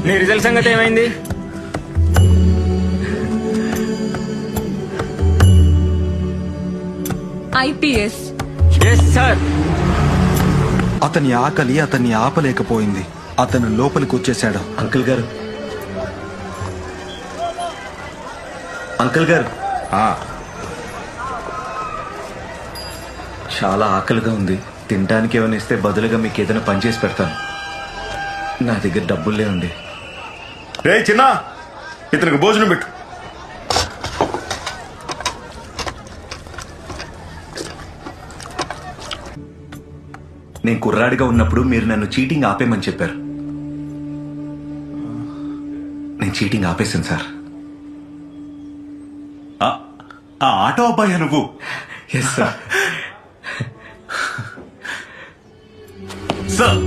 నీ రిజల్ట్ సంగతి ఏమైంది? ఐపీఎస్. Yes sir. అతని ఆకలి అతన్ని ఆపలేకపోయింది. అతను లోపలికి వచ్చేశాడు. అంకుల్ గారు, అంకుల్ గారు, చాలా ఆకలిగా ఉంది. తినడానికి ఏమైనా ఇస్తే బదులుగా మీకు ఏదైనా పని చేసి పెడతాను. నా దగ్గర డబ్బులే ఉంది. రే చిన్న, ఇతనికి భోజనం పెట్టు. నేను కుర్రాడిగా ఉన్నప్పుడు మీరు నన్ను చీటింగ్ ఆపేయమని చెప్పారు. నేను చీటింగ్ ఆపేశాను సార్. ఆ ఆటో అబ్బాయి నువ్వు? Yes sir. సార్